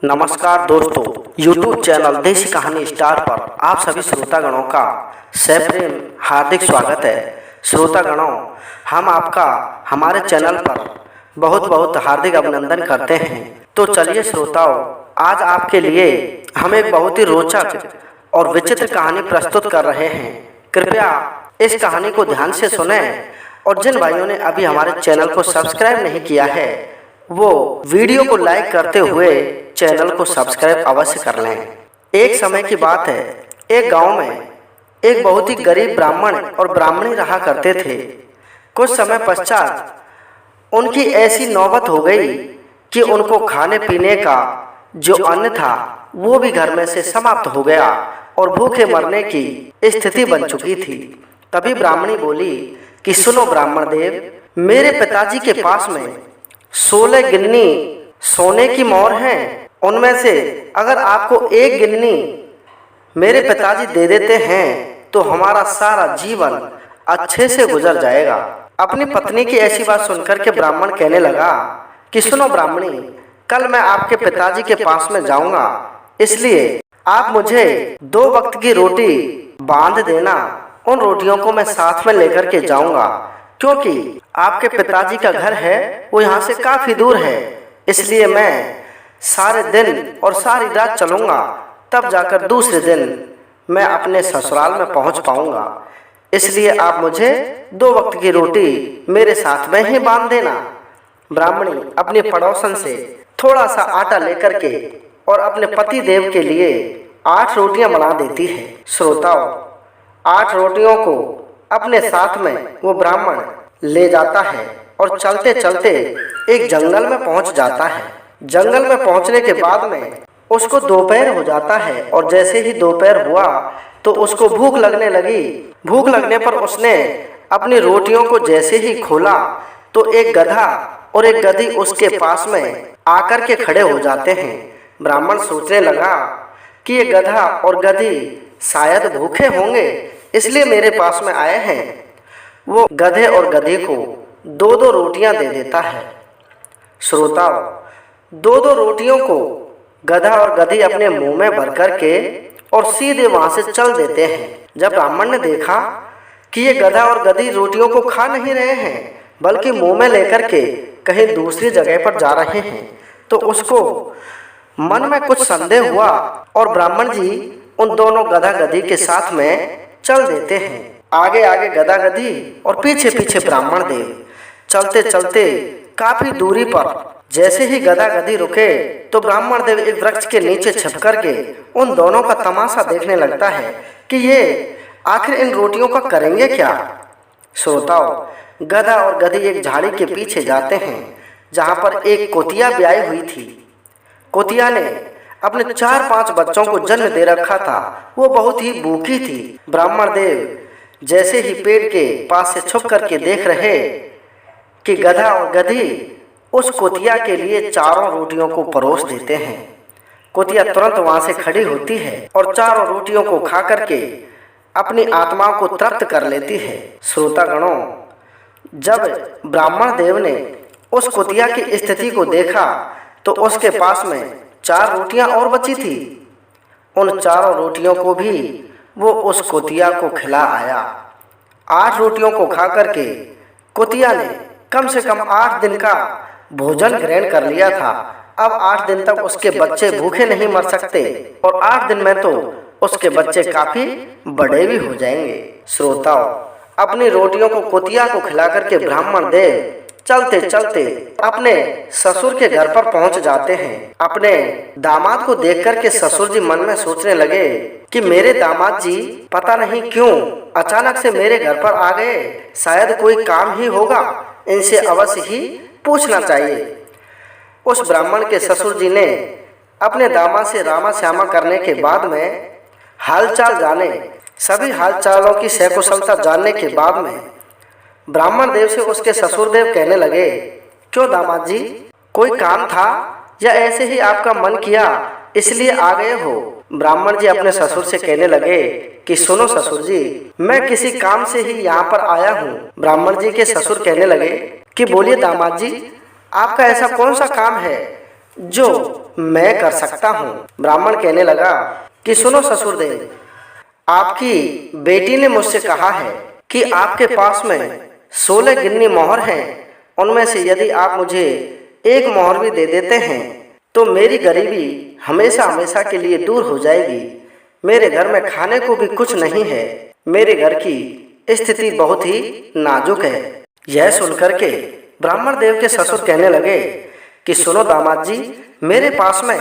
नमस्कार दोस्तों, YouTube channel देशी कहानी स्टार पर आप सभी श्रोतागणों का सप्रेम हार्दिक स्वागत है। श्रोतागणों, हम आपका हमारे चैनल पर बहुत बहुत हार्दिक अभिनंदन करते हैं। तो चलिए श्रोताओं, आज आपके लिए हम एक बहुत ही रोचक और विचित्र कहानी प्रस्तुत कर रहे हैं। कृपया इस कहानी को ध्यान से सुनें और जिन भाइयों ने अभी हमारे चैनल को सब्सक्राइब नहीं किया है वो वीडियो को लाइक करते हुए चैनल को सब्सक्राइब अवश्य कर लें। एक समय की बात है, एक गांव में एक बहुत ही गरीब ब्राह्मण और ब्राह्मणी रहा करते थे। कुछ समय पश्चात उनकी ऐसी नौबत हो गई कि उनको खाने पीने का जो अन्न था वो भी घर में से समाप्त हो गया और भूखे मरने की स्थिति बन चुकी थी। तभी ब्राह्मणी बोली कि सुनो ब्राह्मण देव, मेरे पिताजी के पास में 16 गिन्नी सोने की मोहर हैं। उनमें से अगर आपको एक गिन्नी मेरे पिताजी दे देते हैं तो हमारा सारा जीवन अच्छे से गुजर जाएगा। अपनी पत्नी की ऐसी बात सुनकर के ब्राह्मण कहने लगा कि सुनो ब्राह्मणी, कल मैं आपके पिताजी के पास में जाऊंगा, इसलिए आप मुझे 2 वक्त की रोटी बांध देना। उन रोटियों को मैं साथ में लेकर के जाऊंगा, क्योंकि आपके पिताजी का घर है वो यहाँ से काफ़ी दूर है, इसलिए मैं सारे दिन और सारी रात चलूँगा, तब जाकर दूसरे दिन मैं अपने ससुराल में पहुँच पाऊँगा। इसलिए आप मुझे 2 वक्त की रोटी मेरे साथ में ही बांध देना। ब्राह्मणी अपनी पड़ोसन से थोड़ा सा आटा लेकर के और अपने पति देव के लिए 8 रोटियां बना देती है। श्रोताओं, 8 रोटियों को अपने साथ में वो ब्राह्मण ले जाता है और चलते चलते एक जंगल में पहुंच जाता है। जंगल में पहुंचने के बाद में उसको दोपहर हो जाता है और जैसे ही दोपहर हुआ तो उसको भूख लगने लगी। भूख लगने पर उसने अपनी रोटियों को जैसे ही खोला तो एक गधा और एक गधी उसके पास में आकर के खड़े हो जाते हैं। ब्राह्मण सोचने लगा कि ये गधा और गधी शायद भूखे होंगे, इसलिए मेरे पास में आए हैं। वो गधे और गधी को 2-2 रोटियां दे देता है। श्रोताओं, 2-2 रोटियों को गधा और गधी अपने मुंह में भर करके और सीधे वहां से चल देते हैं। जब ब्राह्मण ने देखा कि ये गधा और गधी रोटियों को खा नहीं रहे हैं बल्कि मुंह में लेकर के कहीं दूसरी जगह पर जा रहे हैं, तो उसको मन में कुछ संदेह हुआ और ब्राह्मण जी उन दोनों गधा गधी के साथ में चल देते हैं। आगे आगे गधा गधी और पीछे पीछे ब्राह्मण देव। चलते चलते काफी दूरी पर जैसे ही गधा गधी रुके तो ब्राह्मण देव एक वृक्ष के नीचे छिप करके उन दोनों का तमाशा देखने लगता है कि ये आखिर इन रोटियों का करेंगे क्या। श्रोताओं, गधा और गधी एक झाड़ी के पीछे जाते हैं जहां पर एक कोतिया ब्याई हुई थी। कोतिया ने अपने 4-5 बच्चों को जन्म दे रखा था। वो बहुत ही भूखी थी। ब्राह्मण देव जैसे ही पेड़ के पास से छुप करके देख रहे कि गधा और गधी उस कोतिया के लिए 4 रोटियों को परोस देते हैं। कोतिया तुरंत वहां से खड़ी होती है और 4 रोटियों को खा करके अपनी आत्मा को तृप्त कर लेती है। श्रोतागणों, जब ब्राह्मण देव ने उस कोतिया की स्थिति को देखा तो उसके पास में 4 रोटियां और बची थी। उन 4 रोटियों को भी वो उस कोतिया को खिला आया। 8 रोटियों को खा करके कोतिया ने कम से कम 8 दिन का भोजन ग्रहण कर लिया था। अब 8 दिन तक उसके बच्चे भूखे नहीं मर सकते और 8 दिन में तो उसके बच्चे काफी बड़े भी हो जाएंगे। श्रोताओं, अपनी रोटियों को कोतिया को खिला करके ब्राह्मण देव चलते चलते अपने ससुर के घर पर पहुंच जाते हैं। अपने दामाद को देख करके ससुर जी मन में सोचने लगे कि मेरे दामाद जी पता नहीं क्यों अचानक से मेरे घर पर आ गए, शायद कोई काम ही होगा, इनसे अवश्य ही पूछना चाहिए। उस ब्राह्मण के ससुर जी ने अपने दामाद से रामा श्यामा करने के बाद में हालचाल जाने, सभी हालचालों की सकुशलता जानने के बाद में ब्राह्मण देव से उसके ससुर देव कहने लगे, क्यों दामाद जी, कोई काम था या ऐसे ही आपका मन किया इसलिए आ गए हो। ब्राह्मण जी अपने ससुर से कहने लगे कि सुनो ससुर जी, मैं किसी काम से ही यहाँ पर आया हूँ। ब्राह्मण जी के ससुर कहने लगे कि बोलिए दामाद जी, आपका ऐसा कौन सा काम है जो मैं कर सकता हूँ। ब्राह्मण कहने लगा कि सुनो ससुरदेव, आपकी बेटी ने मुझसे कहा है कि आपके पास में 16 गिन्नी मोहर हैं, उनमें से यदि आप मुझे एक मोहर भी दे देते हैं तो मेरी गरीबी हमेशा हमेशा के लिए दूर हो जाएगी। मेरे घर में खाने को भी कुछ नहीं है। मेरे घर की स्थिति बहुत ही नाजुक है। यह सुनकर के ब्राह्मण देव के ससुर कहने लगे कि सुनो दामाद जी, मेरे पास में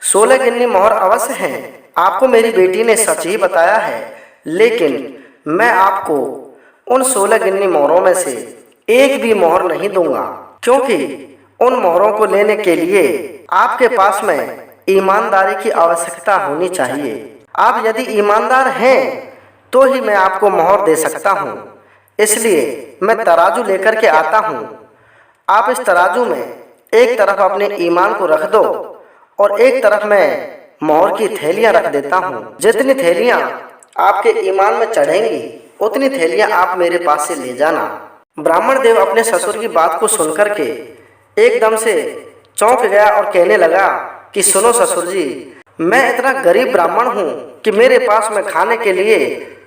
16 गिन्नी मोहर अवश्य हैं। आपको मेरी बेटी ने सच ही बताया है, लेकिन मैं आपको उन 16 गिन्नी मोहरों में से एक भी मोहर नहीं दूंगा, क्योंकि उन मोहरों को लेने के लिए आपके पास में ईमानदारी की आवश्यकता होनी चाहिए। आप यदि ईमानदार हैं तो ही मैं आपको मोहर दे सकता हूँ। इसलिए मैं तराजू लेकर के आता हूँ। आप इस तराजू में एक तरफ अपने ईमान को रख दो और एक तरफ मैं मोहर की थैलियाँ रख देता हूँ। जितनी थैलियाँ आपके ईमान में चढ़ेंगी उतनी थैलियाँ आप मेरे पास से ले जाना। ब्राह्मण देव अपने ससुर की बात को सुनकर के एकदम से चौंक गया और कहने लगा कि सुनो ससुर जी, मैं इतना गरीब ब्राह्मण हूँ कि मेरे पास में खाने के लिए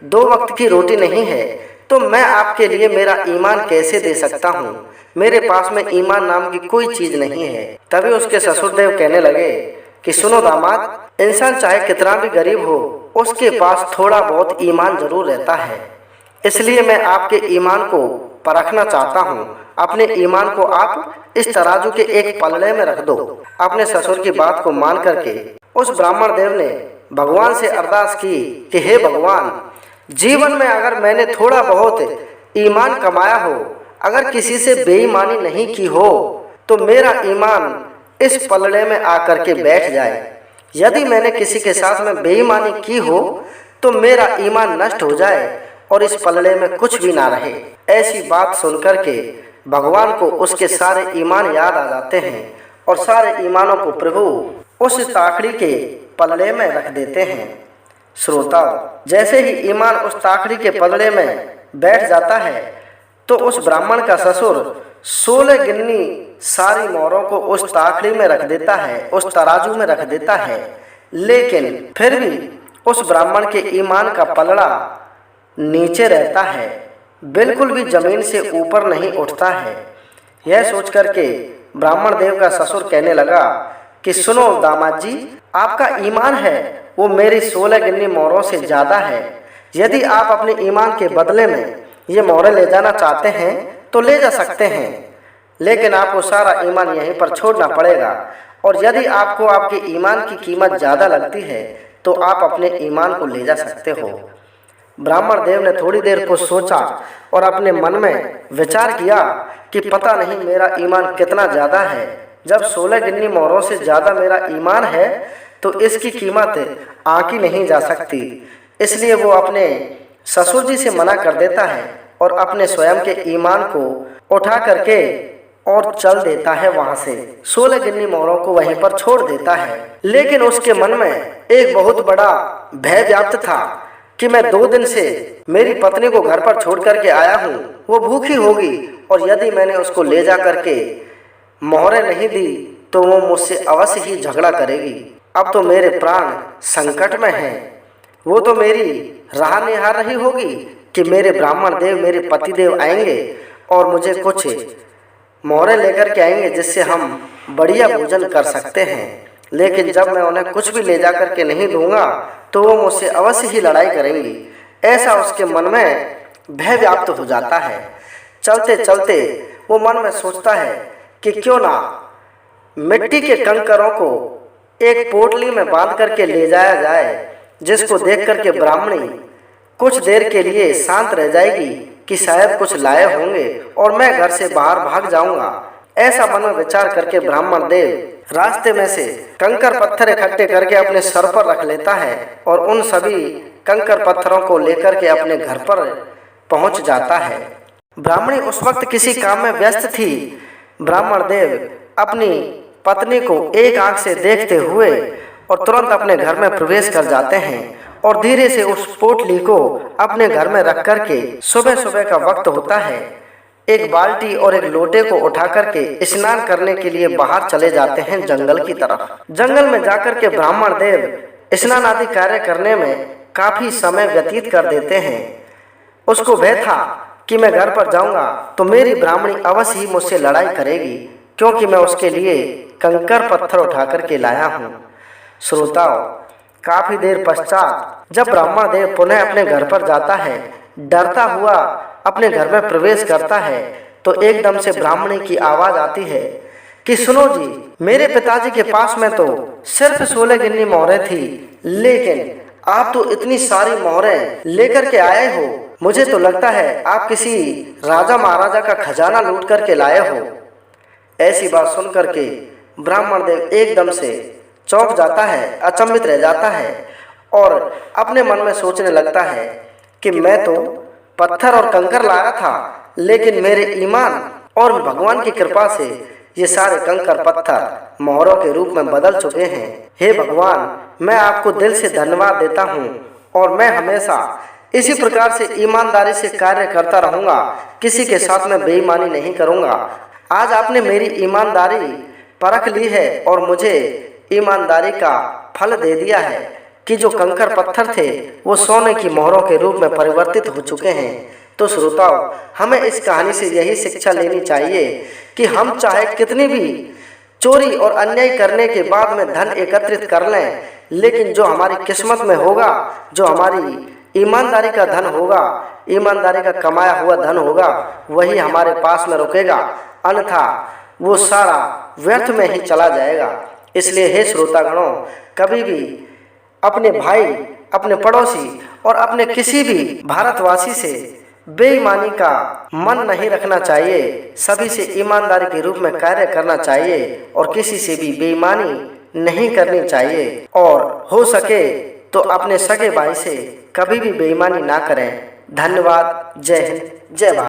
2 वक्त की रोटी नहीं है, तो मैं आपके लिए मेरा ईमान कैसे दे सकता हूँ। मेरे पास में ईमान नाम की कोई चीज़ नहीं है। तभी उसके ससुरदेव कहने लगे कि सुनो दामाद, इंसान चाहे कितना भी गरीब हो, उसके पास थोड़ा बहुत ईमान जरूर रहता है। इसलिए मैं आपके ईमान को परखना चाहता हूँ। अपने ईमान को आप इस तराजू के एक पलड़े में रख दो। अपने ससुर की बात को मान करके उस ब्राह्मण देव ने भगवान से अरदास की कि हे भगवान, जीवन में अगर मैंने थोड़ा बहुत ईमान कमाया हो, अगर किसी से बेईमानी नहीं की हो, तो मेरा ईमान इस पलड़े में आकर के बैठ जाए। यदि मैंने किसी के साथ में बेईमानी की हो तो मेरा ईमान नष्ट हो जाए और इस पलड़े में कुछ भी ना रहे। ऐसी बात सुनकर के भगवान को उसके सारे ईमान याद आ जाते हैं और सारे ईमानों को प्रभु उस ताकड़ी के पलड़े में रख देते हैं। श्रोताओ, जैसे ही ईमान उस ताकड़ी के पलड़े में बैठ जाता है तो उस ब्राह्मण का ससुर 16 गिन्नी सारी मोहरों को उस ताकड़ी में रख देता है, उस तराजू में रख देता है, लेकिन फिर भी उस ब्राह्मण के ईमान का पलड़ा नीचे रहता है, बिल्कुल भी जमीन से ऊपर नहीं उठता है। यह सोच करके ब्राह्मण देव का ससुर कहने लगा कि सुनो दामाद जी, आपका ईमान है वो मेरी 16 गिन्नी मोहरों से ज़्यादा है। यदि आप अपने ईमान के बदले में ये मोहरें ले जाना चाहते हैं तो ले जा सकते हैं, लेकिन आपको सारा ईमान यहीं पर छोड़ना पड़ेगा। और यदि आपको आपके ईमान की कीमत ज़्यादा लगती है तो आप अपने ईमान को ले जा सकते हो। ब्राह्मण देव ने थोड़ी देर को सोचा और अपने मन में विचार किया कि पता नहीं मेरा ईमान कितना ज़्यादा है। जब 16 गिन्नी मोहरों से ज़्यादा मेरा ईमान है तो इसकी कीमत आंकी नहीं जा सकती। इसलिए वो अपने ससुर जी से मना कर देता है और अपने स्वयं के ईमान को उठा करके और चल देता है। वहाँ से 16 गिन्नी मोहरों को वहीं पर छोड़ देता है। लेकिन उसके मन में एक बहुत बड़ा भय व्याप्त था कि मैं 2 दिन से मेरी पत्नी को घर पर छोड़ करके आया हूँ, वो भूखी होगी और यदि मैंने उसको ले जा करके मोहरें नहीं दी तो वो मुझसे अवश्य ही झगड़ा करेगी। अब तो मेरे प्राण संकट में हैं। वो तो मेरी राह निहार रही होगी कि मेरे ब्राह्मण देव, मेरे पतिदेव आएंगे और मुझे कुछ मोहरें लेकर के आएंगे जिससे हम बढ़िया भोजन कर सकते हैं। लेकिन जब मैं उन्हें कुछ भी ले जा करके नहीं दूंगा तो वो मुझसे अवश्य ही लड़ाई करेंगी। ऐसा उसके मन में भय व्याप्त हो जाता है। चलते चलते वो मन में सोचता है कि क्यों ना मिट्टी के कंकरों को एक पोटली में बांध करके ले जाया जाए, जिसको देख करके ब्राह्मणी कुछ देर के लिए शांत रह जाएगी कि शायद कुछ लाए होंगे और मैं घर से बाहर भाग जाऊंगा। ऐसा मन में विचार करके ब्राह्मण देव रास्ते में से कंकर पत्थर इकट्ठे करके अपने सर पर रख लेता है और उन सभी कंकर पत्थरों को लेकर के अपने घर पर पहुंच जाता है। ब्राह्मणी उस वक्त किसी काम में व्यस्त थी। ब्राह्मण देव अपनी पत्नी को एक आंख से देखते हुए और तुरंत अपने घर में प्रवेश कर जाते हैं और धीरे से उस पोटली को अपने घर में रख करके सुबह सुबह का वक्त होता है। एक बाल्टी और एक लोटे को उठा करके स्नान करने के लिए बाहर चले जाते हैं जंगल की तरफ। जंगल में जाकर के ब्राह्मण देव स्नान आदि कार्य करने में काफी समय व्यतीत कर देते हैं। उसको भय था कि मैं घर पर जाऊंगा तो मेरी ब्राह्मणी अवश्य ही मुझसे लड़ाई करेगी, क्योंकि मैं उसके लिए कंकर पत्थर उठा करके लाया हूँ। श्रोताओं, काफी देर पश्चात जब ब्राह्मण देव पुनः अपने घर पर जाता है, डरता हुआ अपने घर में प्रवेश करता है, तो एकदम से ब्राह्मणी की आवाज आती है कि सुनो जी, मेरे पिताजी के पास में तो सिर्फ 16 गिन्नी मोहरें थी, लेकिन आप तो इतनी सारी मोहरें लेकर के आए हो। मुझे तो लगता है आप किसी राजा महाराजा का खजाना लूट करके लाए हो। ऐसी बात सुन करके ब्राह्मण देव एकदम से चौंक जाता है, अचंभित रह जाता है और अपने मन में सोचने लगता है कि मैं तो पत्थर और कंकर लाया था, लेकिन मेरे ईमान और भगवान की कृपा से ये सारे कंकर पत्थर मोहरों के रूप में बदल चुके हैं। हे भगवान, मैं आपको दिल से धन्यवाद देता हूँ और मैं हमेशा इसी प्रकार से ईमानदारी से कार्य करता रहूँगा, किसी के साथ में बेईमानी नहीं करूँगा। आज आपने मेरी ईमानदारी परख ली है और मुझे ईमानदारी का फल दे दिया है कि जो कंकर पत्थर थे वो सोने की मोहरों के रूप में परिवर्तित हो चुके हैं। तो श्रोताओं, हमें इस कहानी से यही शिक्षा लेनी चाहिए कि हम चाहे कितनी भी चोरी और अन्याय करने के बाद में धन एकत्रित कर लें, लेकिन जो हमारी किस्मत में होगा, जो हमारी ईमानदारी का धन होगा, ईमानदारी का कमाया हुआ धन होगा, वही हमारे पास में रुकेगा, अन्यथा वो सारा व्यर्थ में ही चला जाएगा। इसलिए हे श्रोतागणों, कभी भी अपने भाई, अपने पड़ोसी और अपने किसी भी भारतवासी से बेईमानी का मन नहीं रखना चाहिए। सभी से ईमानदारी के रूप में कार्य करना चाहिए और किसी से भी बेईमानी नहीं करनी चाहिए। और हो सके तो अपने सगे भाई से कभी भी बेईमानी ना करें। धन्यवाद। जय हिंद, जय भारत।